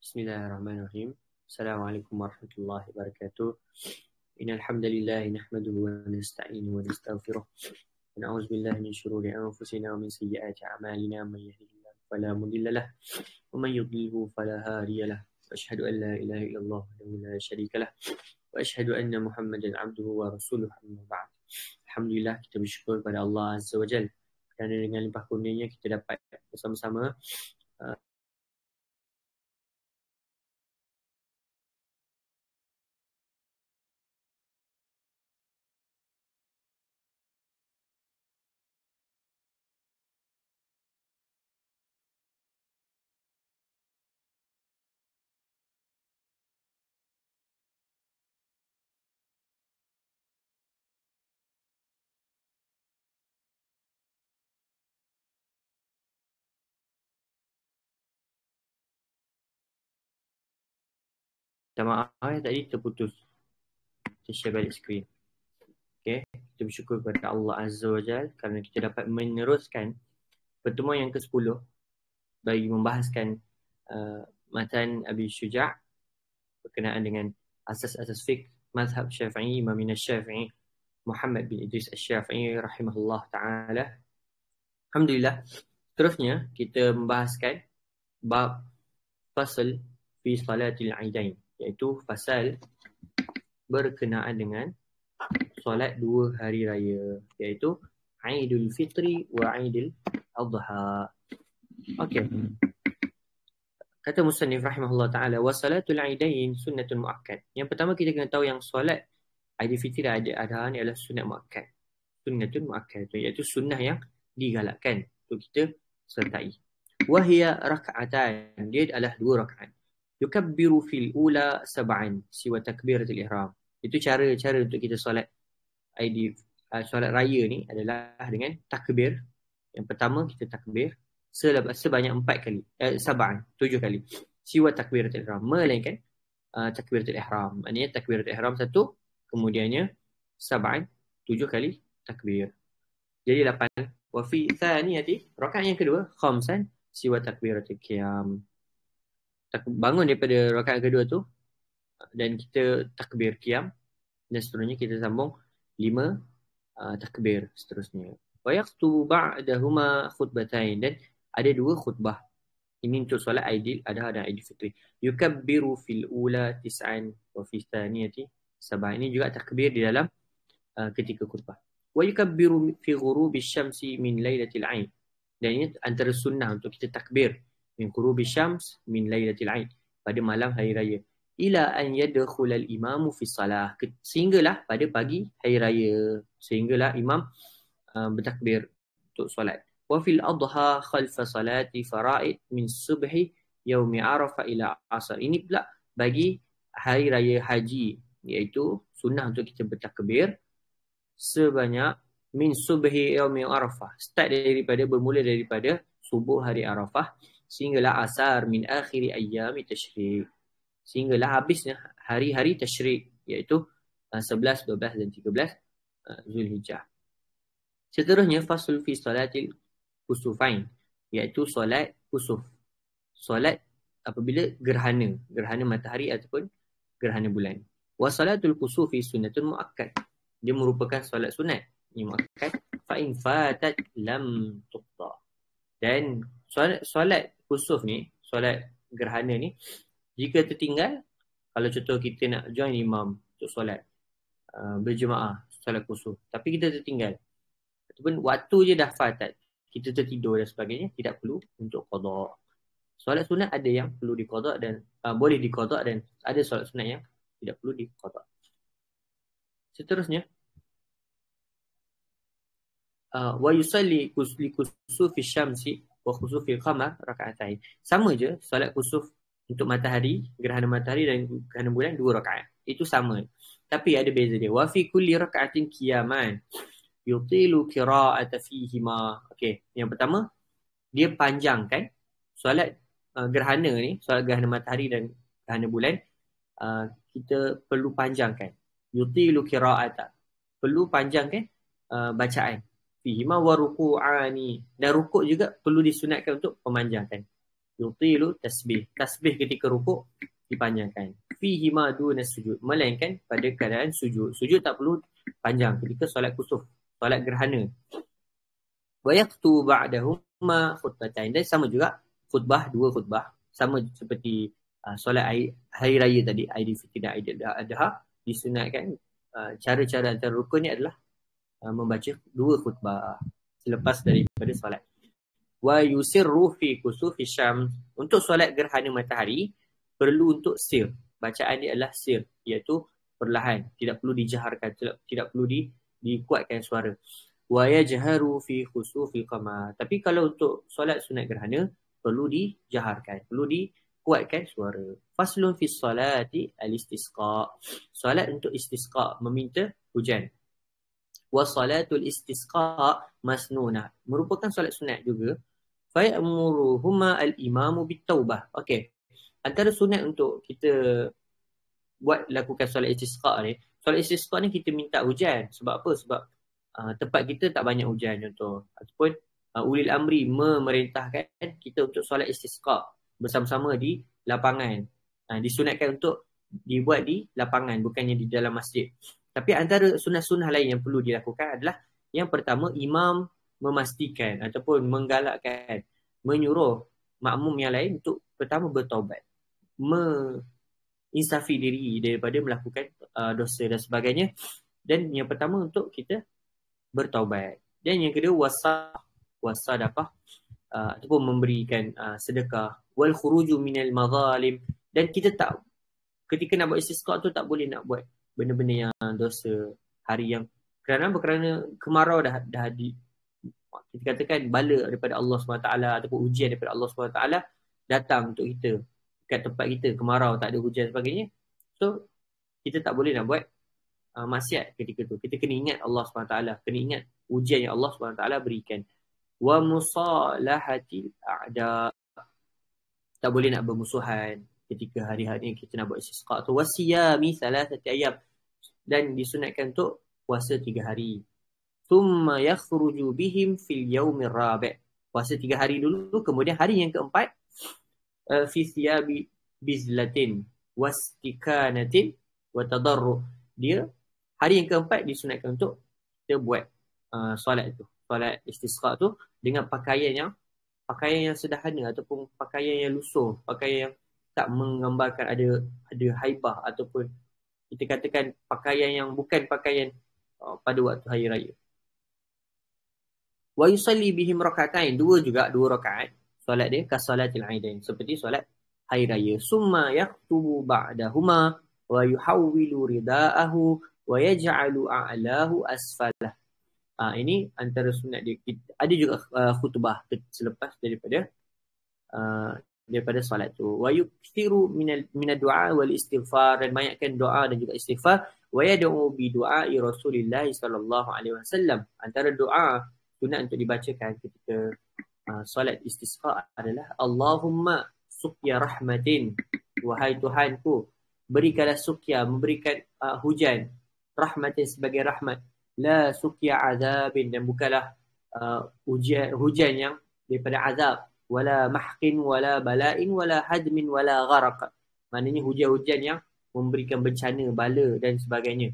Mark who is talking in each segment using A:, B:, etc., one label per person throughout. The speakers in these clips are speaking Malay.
A: Bismillahirrahmanirrahim. Assalamualaikum warahmatullahi wabarakatuh. Innal hamdalillah nahmaduhu wa nasta'inuhu wa nastaghfiruh. Wa na'udzu billahi min shururi anfusina wa min sayyiati a'malina. Man yahdihillahu fala mudilla lahu wa man yudlilhu fala hadiya lahu. Wa asyhadu an la ilaha illallah wahdahu la syarika lahu wa asyhadu anna Muhammadan 'abduhu wa rasuluhu, amma ba'd. Alhamdulillah, kita bersyukur kepada Allah Azza wa Jalla kerana dengan limpah kurnianya kita dapat bersama-sama maaf tadi terputus. Kita share balik skrin. Okay. Kita bersyukur kepada Allah Azza wa Jal kerana kita dapat meneruskan pertemuan yang ke-10 bagi membahaskan matan Abi Syuja' berkenaan dengan asas-asas fiqh mazhab Syafi'i, Imam Syafi'i Muhammad bin Idris Asy-Syafi'i rahimahullah ta'ala. Alhamdulillah, terusnya kita membahaskan bab fasal fi salatil aidain, iaitu fasal berkenaan dengan solat dua hari raya, iaitu Aidul Fitri wa Aidil Adha. Okey. Kata musannif rahimahullah ta'ala, wa salatul aidain sunnatun muakkad. Yang pertama kita kena tahu yang solat Aidil Fitri dan Aidil Adha ni adalah sunat muakkad. Sunnatun muakkad, iaitu sunnah yang digalakkan untuk kita sertai. Wa hiya rak'atan, dia adalah 2 rakaat. Yukabbiru fil ula sab'an siwa takbiratul ihram. Itu cara untuk kita solat solat raya ni adalah dengan takbir. Yang pertama kita takbir sebanyak 4 kali, sab'an, 7 kali. Siwa takbiratul ihram, melainkan takbiratul ihram. Maknanya takbiratul ihram 1, kemudiannya sab'an, 7 kali takbir. Jadi 8. Wa fi thaniyati, rakaat yang kedua, khamsan siwa takbiratul qiyam. Bangun daripada rakaat kedua tu dan kita takbir qiyam, dan seterusnya kita sambung 5 takbir seterusnya. Wa yaqtu ba'dahuma khutbatain, dan ada 2 khutbah. Ini untuk solat Aidil Adha dan Aidil Fitri. Yukabbiru fil ula 9 wa fi thaniyati 7. Ini juga takbir di dalam ketika khutbah. Wa yukabbiru fi ghurubi syamsi min lailatil aid. Dan ini antara sunnah untuk kita takbir min ghurubi syams min lailatil aid, pada malam hari raya, ila an yadkhulal imamu fi salah, sehinggalah pada pagi hari raya, sehinggalah imam bertakbir untuk solat. Wa fil adha khalfa salati faraid min subhi yaumi arafah ila asar. Ini pula bagi hari raya haji, iaitu sunnah untuk kita bertakbir sebanyak min subhi yaumi arafah, start bermula daripada subuh hari Arafah sehinggalah asar min akhiri ayyami tasyrik, sehinggalah habisnya hari-hari tasyrik, iaitu 11, 12 dan 13 Zulhijjah. Seterusnya fasul fi salatil kusufain, iaitu solat kusuf. Solat apabila gerhana matahari ataupun gerhana bulan. Wa salatul kusufi sunnatun muakkad, dia merupakan solat sunat yang muakkad. Fa in fatat lam tuqta. Dan solat kusuf ni, solat gerhana ni, jika tertinggal, kalau contoh kita nak join imam untuk solat berjemaah, solat kusuf, tapi kita tertinggal ataupun waktu je dah fatat, kita tertidur dan sebagainya, tidak perlu untuk qada. Solat sunat ada yang perlu diqada dan boleh diqada, dan ada solat sunat yang tidak perlu diqada. Seterusnya wa yusalli kusufi syamsi wa khusufil qamar raka'atain. Sama je solat kusuf untuk matahari, gerhana matahari dan gerhana bulan 2 rakaat. Itu sama. Tapi ada beza dia. Wa fi kulli raka'atin qiyaman yutilu qira'ata fihima. Okey, yang pertama dia panjangkan solat gerhana ni, solat gerhana matahari dan gerhana bulan, kita perlu panjangkan. Yutilu qira'ata, perlu panjangkan bacaan. Fihima wa ruku'ani, dan rukuk juga perlu disunatkan untuk memanjangkan. Yutilu tasbih. Tasbih ketika rukuk dipanjangkan. Fihi ma duna sujud. Melainkan pada keadaan sujud. Sujud tak perlu panjang ketika solat kusuf, solat gerhana. Wa yaqtu ba'dahuma khutbatain. Dan sama juga khutbah, dua khutbah. Sama seperti solat hari raya tadi, Aidilfitri dan Aidiladha, disunatkan cara-cara antara rukun ni adalah membaca dua khutbah selepas daripada solat. Wa yusirru fi kusufi syams. Untuk solat gerhana matahari perlu untuk sir. Bacaan dia adalah sir, iaitu perlahan, tidak perlu dijaharkan, tidak perlu dikuatkan suara. Wa yajharu fi kusufi qamar. Tapi kalau untuk solat sunat gerhana perlu dijaharkan, perlu dikuatkan suara. Faslun fi salati al-istisqa. Solat untuk istisqa, meminta hujan. Wa salatul istisqa masnunah. Merupakan solat sunat juga. Fa ya'muruhuma al-imamu bit-taubah. Okey. Antara sunat untuk kita lakukan solat istisqa ni, solat istisqa ni kita minta hujan. Sebab apa? Sebab tempat kita tak banyak hujan contoh. Ataupun ulil amri memerintahkan kita untuk solat istisqa bersama-sama di lapangan. Disunatkan untuk dibuat di lapangan, bukannya di dalam masjid. Tapi antara sunah-sunah lain yang perlu dilakukan adalah yang pertama, imam memastikan ataupun menggalakkan, menyuruh makmum yang lain untuk pertama bertaubat, menginsafi diri daripada melakukan dosa dan sebagainya. Dan yang pertama untuk kita bertaubat. Dan yang kedua wasadaqah, ataupun memberikan sedekah, wal khuruju minal mazalim. Dan kita tak, ketika nak buat istisqa tu tak boleh nak buat benda-benda yang dosa hari yang kerana kemarau dah kita katakan bala daripada Allah SWT ataupun ujian daripada Allah SWT datang untuk kita kat tempat kita, kemarau, tak ada hujan sebagainya. So kita tak boleh nak buat maksiat ketika tu. Kita kena ingat Allah SWT, kena ingat ujian yang Allah SWT berikan. Wa musalahatil a'da. Tak boleh nak bermusuhan ketika hari-hari kita nak buat istisqa tu. Wasiyami salasati ayyam. Dan disunatkan untuk puasa 3 hari. Thumma yakhruju bihim fil yaumir rabi'. Puasa 3 hari dulu, kemudian hari yang keempat fi thiyabi bizlatin wastikanatin wa tadarru. Dia hari yang keempat disunatkan untuk kita buat solat tu, solat istisqa tu dengan pakaian yang sederhana ataupun pakaian yang lusuh, pakaian yang tak menggambarkan ada haibah ataupun kita katakan pakaian yang bukan pakaian pada waktu hari raya. Wa yusalli bihim rak'atain, dua rakaat solat dia ka salatil aidain, seperti solat hari raya. Summa yaktubu ba'dahuma wa yuhawwilu ridaahu wa yaj'alu a'lahu asfalah. Ini antara sunat dia. Ada juga khutbah selepas daripada solat tu. Wa yukthiru minad du'a wal istighfar, dan banyakkan doa dan juga istighfar. Wa yad'u bi du'ai Rasulillah sallallahu alaihi wasallam. Antara doa sunat untuk dibacakan ketika solat istisqa adalah Allahumma suqya rahmatin. Wahai Tuhanku, berikanlah suqya, memberikan hujan, rahmatin sebagai rahmat, la suqya azabin, dan bukanlah hujan yang daripada azab, wala mahqin wala bala'in wala hadmin wala gharaq. Maknanya hujan-hujan yang memberikan bencana, bala dan sebagainya.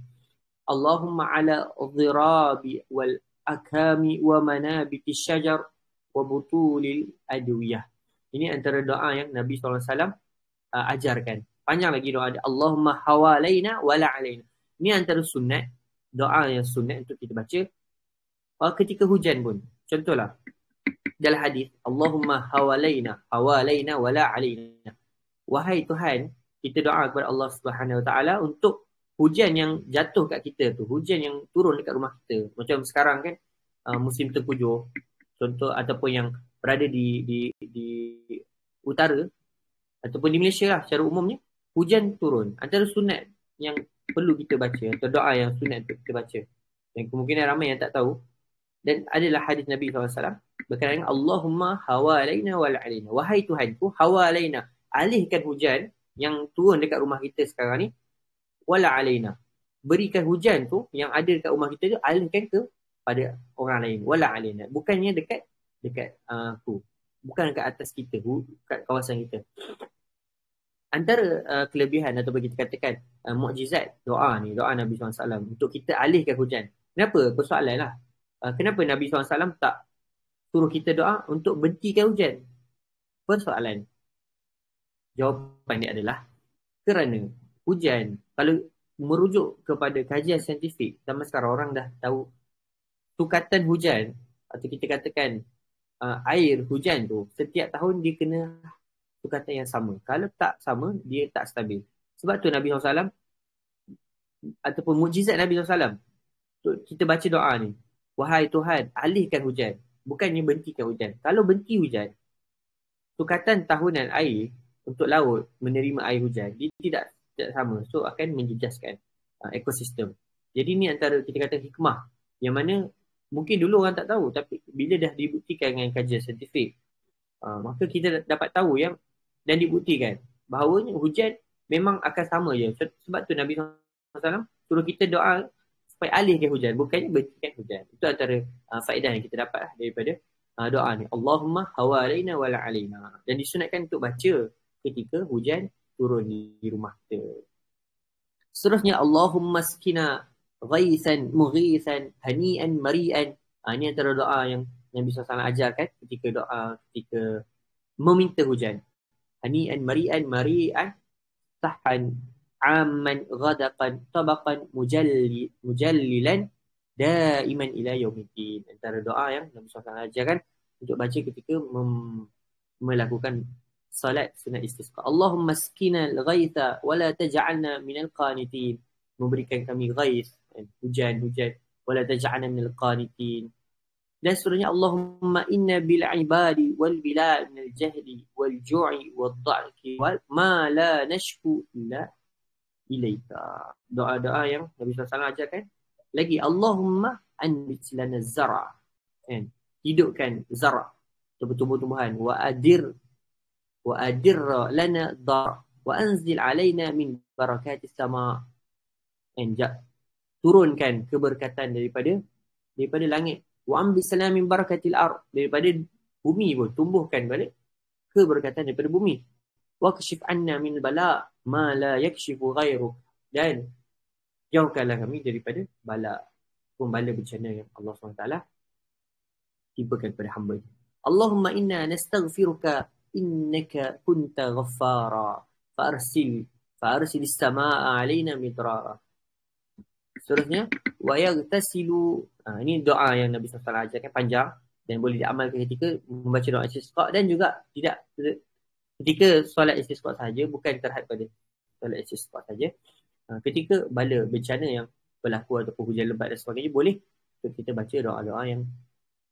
A: Allahumma ala dhirabi wal akami wa manabiti syajar wa butulil adwiyah. Ini antara doa yang Nabi SAW ajarkan. Panjang lagi doa dia. Allahumma hawalaina wala alaina. Ini antara sunat, doa yang sunat untuk kita baca ketika hujan pun. Contohlah dalam hadis, Allahumma hawalaina wala alaina. Wahai Tuhan, kita doa kepada Allah Subhanahu Wa Taala untuk hujan yang jatuh kat kita tu, hujan yang turun dekat rumah kita. Macam sekarang kan musim tengkujuh contoh, ataupun yang berada di utara ataupun di Malaysia lah secara umumnya, hujan turun. Antara sunat yang perlu kita baca atau doa yang sunat untuk kita baca, dan kemungkinan ramai yang tak tahu, dan adalah hadis Nabi SAW berkata, Allahumma hawalaina wal alaina. Wahai Tuhanku, hawalaina, alihkan hujan yang turun dekat rumah kita sekarang ni, wala alaina, berikan hujan tu yang ada dekat rumah kita tu, alihkan ke pada orang lain, wala alaina, bukannya dekat aku. bukan kat atas kita, kat kawasan kita. Antara kelebihan atau bagi kita katakan mukjizat doa Nabi SAW untuk kita alihkan hujan. Kenapa? Persoalan lah. Kenapa Nabi SAW tak suruh kita doa untuk berhentikan hujan? Persoalan. Jawapan dia adalah kerana hujan, kalau merujuk kepada kajian saintifik, zaman sekarang orang dah tahu sukatan hujan atau kita katakan air hujan tu setiap tahun dia kena sukatan yang sama. Kalau tak sama, dia tak stabil. Sebab tu Nabi SAW ataupun mukjizat Nabi SAW, kita baca doa ni, wahai Tuhan, alihkan hujan, bukannya berhentikan hujan. Kalau berhenti hujan, sukatan tahunan air untuk laut menerima air hujan, dia tidak sama. So akan menjejaskan ekosistem. Jadi ni antara kita kata hikmah yang mana mungkin dulu orang tak tahu, tapi bila dah dibuktikan dengan kajian saintifik, maka kita dapat tahu yang dan dibuktikan bahawa hujan memang akan sama je. Sebab tu Nabi SAW suruh kita doa supaya alihkan hujan, bukannya berhentikan hujan. Itu antara faedah yang kita dapat daripada doa ni. Allahumma hawalaina wala alaina. Dan disunatkan untuk baca ketika hujan turun di rumah kita. Seterusnya, Allahumma skina ghaisan mughisan hani'an mari'an. Ini antara doa yang Nabi SAW ajarkan ketika doa, ketika meminta hujan. Hani'an mari'an sahhan amman ghadaqan tabaqan mujallilan daiman ila yaumiddin. Antara doa yang Nabi SAW ajarkan untuk baca ketika melakukan salat sunat istisqa. Allahumma skina al-ghaitha wa la taj'alna minal qanitin. Memberikan kami ghais, hujan wa la taj'alna minal qanitin. Dan seterusnya, Allahumma inna bil ibadi wal bilad minal jahli wal ju'i wal dha'ki wal ma la nashku illa ilaika. Doa-doa yang Nabi SAW ajarkan. Lagi, Allahumma anbit lana zara'. Hidupkan zara', tumbuh-tumbuhan. Wa adir lana dar' wa anzil alaina min barakatis sama'. Turunkan keberkatan daripada langit. Wa ambi salam min barakatil ard, daripada bumi pun tumbuhkan balik keberkatan daripada bumi. Wa kashif anna min bala ma la yakshifu ghairuk, dan jauhkanlah kami daripada bala bencana yang Allah SWT timpakan kepada hamba. Allahumma inna nastaghfiruka innaka kunta ghaffara farsil as-samaa'a 'alaina midrara. Seterusnya, wa yaghtasilu. Ini doa yang Nabi SAW ajarkan, panjang dan boleh diamalkan ketika membaca doa istisqa, dan juga tidak ketika solat istisqa sahaja, bukan terhad pada solat istisqa sahaja. Ketika bala bencana yang berlaku ataupun hujan lebat dan sebagainya, boleh kita baca doa-doa yang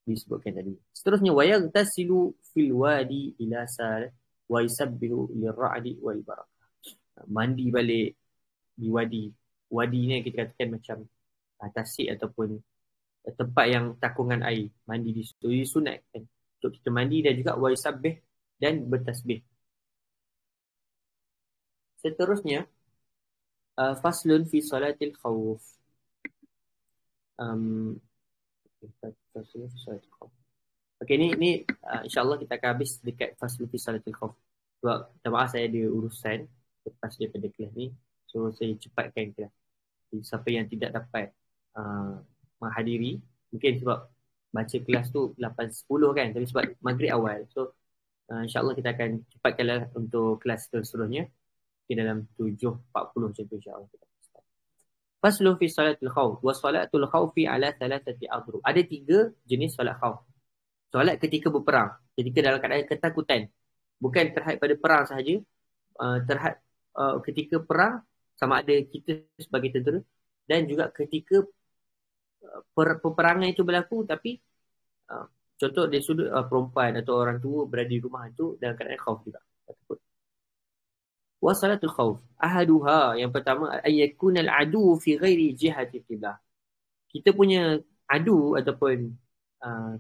A: disebutkan tadi. Seterusnya, wa yaghtasilu fil wadi ila sal wa yusabbihu lirra'di wal barakah. Mandi balik di wadi. Wadi ni kita katakan macam tasik ataupun tempat yang takungan air. Mandi di situ disunatkan untuk kita mandi, dan juga wa yusabbih, dan bertasbih. Seterusnya, faslun fi salatil khawf. Okey, ni insya-Allah kita akan habis dekat faslun fi salatil khawf. Sebab minta maaf, saya ada urusan lepas daripada kelas ni, so saya cepatkan kelas. Siapa yang tidak dapat menghadiri, mungkin sebab baca kelas tu 8.10 kan, tapi sebab maghrib awal, so insya-Allah kita akan cepatkanlah untuk kelas seterusnya dalam 7.40 macam tu, insya-Allah. Faslun fi salatul khawf. Wa salatul khawfi ala thalathati adrub. Ada 3 jenis solat khawf. Solat ketika berperang, ketika dalam keadaan ketakutan, bukan terhad pada perang sahaja, terhad ketika perang, sama ada kita sebagai tentera, dan juga ketika peperangan itu berlaku, tapi contoh dari sudut perempuan atau orang tua berada di rumah itu dalam keadaan khauf juga. Wa salatul khauf ahaduha, yang pertama, ayyakunal adu fi ghairi jihati qiblah. Kita punya adu ataupun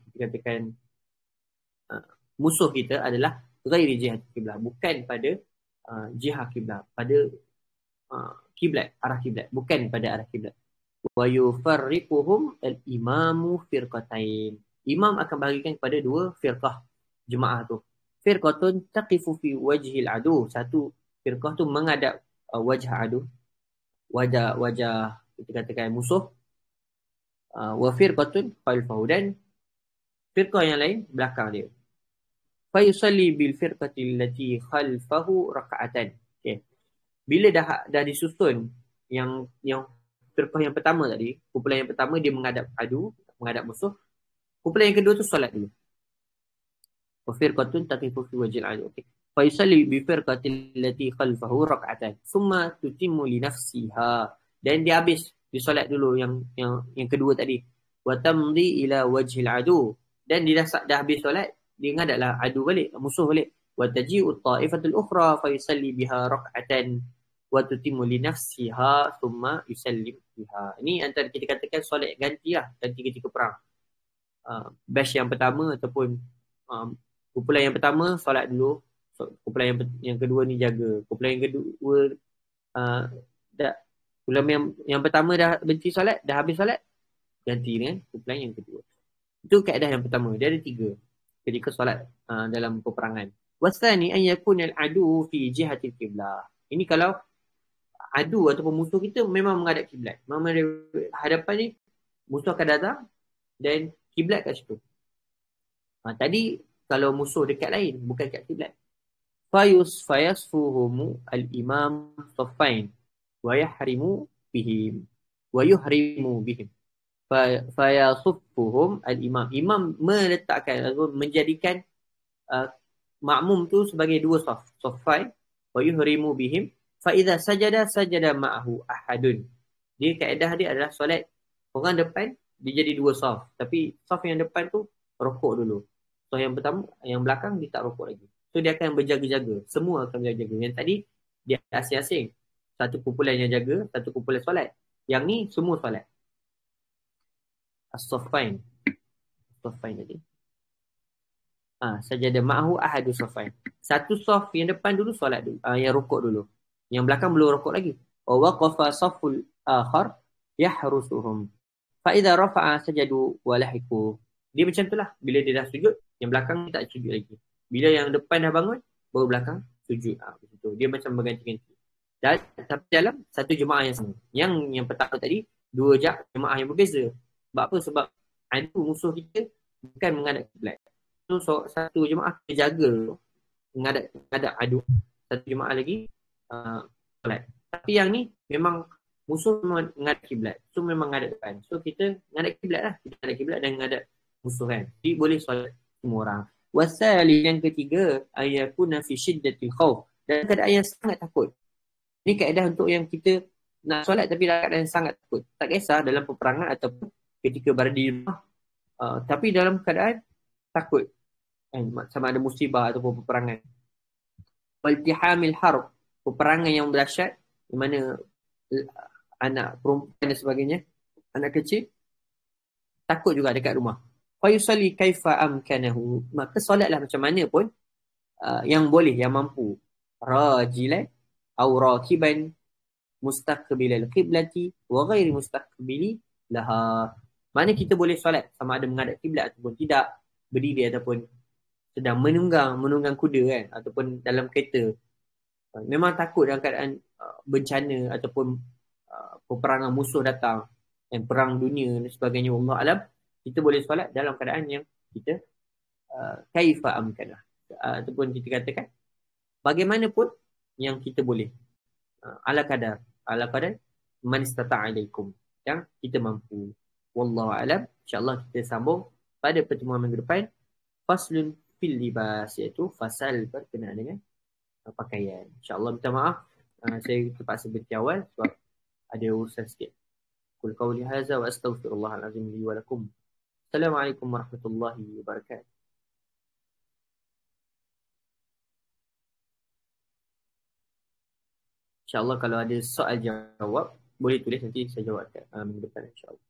A: kita katakan musuh kita adalah ghairi jihati qiblah, bukan pada jihah kiblat, pada kiblat, arah kiblat, bukan pada arah kiblat. Wa yufarriquhum al-imamu firqatain. Imam akan bahagikan kepada 2 firqah. jemaah tu. Firqatun taqifu fi wajhil adu. Satu firqah tu menghadap wajah adu. Wajah kita katakan musuh. Wa firqatun khalfahu. Dan firqah yang lain belakang dia. Fa yusalli bil firqati allati khalfahu raka'atan. Okay. Bila dah disusun yang firqah yang pertama tadi, kumpulan yang pertama dia menghadap adu, menghadap musuh. Kumpulan yang kedua tu solat dulu. Wa firqatun taqifu fi wajhil adu. Okay. Fa yusalli bi firqati allati khalfahu raka'atan. Summa tutimmu li nafsiha. Dan dia habis dia solat dulu yang kedua tadi. Wa tamdi ila wajhil adu. Dan dia dah habis solat, dia ngadaplah adu balik, musuh balik. Wa taji'u ta'ifatul ukhra fa yusalli biha raka'atan wa tutimmu li nafsiha thumma yusallim biha. Ini antara kita katakan solat ganti ketika perang. Batch yang pertama ataupun kumpulan yang pertama solat dulu, kumpulan yang kedua ni jaga. Kumpulan yang kedua kumpulan yang pertama dah berhenti solat, dah habis solat, ganti dengan kumpulan yang kedua. Itu kaedah yang pertama. Dia ada 3 ketika solat dalam peperangan. Wasani an yakuna al-adu fi jihati al-qiblah. Ini kalau adu ataupun musuh kita memang menghadap kiblat. Memang hadapan ni musuh akan datang dan kiblat kat situ. Tadi kalau musuh dekat lain, bukan kat kiblat. Fayasfuhum al-imam saffain wa yahrimu bihim. Fayasuffuhum al-imam. Imam meletakkan ataupun menjadikan makmum tu sebagai 2 saf. Saffain wa yuhrimu bihim. Fa idza sajada ma'ahu ahadun. Dia kaedah dia adalah solat orang depan dia jadi 2 saf. Tapi saf yang depan tu rokok dulu. So yang pertama, yang belakang dia tak rokok lagi. So dia akan berjaga-jaga. Semua akan berjaga-jaga. Yang tadi dia asing-asing. Satu kumpulan yang jaga, satu kumpulan solat. Yang ni semua solat. As-saffain. As-saffain tadi. Sajada ma'ahu ahadu saffain. Satu saf yang depan dulu solat dulu. Yang rokok dulu. Yang belakang belum rokok lagi. Wa waqafa safful akhar yahrusuhum. Fa idza rafa'a sajadu wa lahiqu. Dia macam itulah. Bila dia dah sujud, yang belakang dia tak sujud lagi. Bila yang depan dah bangun, baru belakang sujud. Begitu. Dia macam berganti-ganti. Tapi dalam satu jemaah yang sama. Yang pertama tadi, 2 jemaah yang berbeza. Sebab apa? Sebab adu musuh kita bukan menghadap kiblat. So satu jemaah kita jaga menghadap adu. Satu jemaah lagi solat. Tapi yang ni memang musuh menghadap kiblat. So memang menghadap depan. So kita menghadap kiblat lah. Kita menghadap kiblat dan menghadap musuh kan. Jadi boleh solat semua orang. Wasali yang ketiga, ayakuna fi syiddatil khauf. Dan keadaan yang sangat takut. Ini kaedah untuk yang kita nak solat tapi dalam keadaan yang sangat takut. Tak kisah dalam peperangan ataupun ketika berada di rumah. Tapi dalam keadaan takut. Sama ada musibah ataupun peperangan. Waltihamil harb. Peperangan yang dahsyat. Di mana anak perempuan dan sebagainya. Anak kecil. Takut juga dekat rumah. Fayusalli kaifa amkanahu. Maka solatlah macam mana pun yang boleh, yang mampu. Rajilan au rakiban mustaqbilal qiblati wa ghairi mustaqbili laha. Mana kita boleh solat sama ada menghadap kiblat ataupun tidak, berdiri ataupun sedang menunggang kuda kan, ataupun dalam kereta. Memang takut dalam keadaan bencana ataupun peperangan musuh datang dan perang dunia dan sebagainya, wallahu alam, kita boleh solat dalam keadaan yang kita kaifa amkanah, ataupun kita katakan bagaimanapun yang kita boleh, ala kadar man istata'a ilaikum, yang kita mampu. Wallahu alam. InsyaAllah kita sambung pada pertemuan minggu depan. Faslun fil libas, iaitu fasal berkenaan dengan pakaian. InsyaAllah minta maaf saya terpaksa berhenti awal sebab ada urusan sikit. Qul qawli hadza wa astaghfirullahal azim li wa lakum. Assalamualaikum warahmatullahi wabarakatuh. InsyaAllah kalau ada soal jawab boleh tulis, nanti saya jawab minggu depan insyaAllah.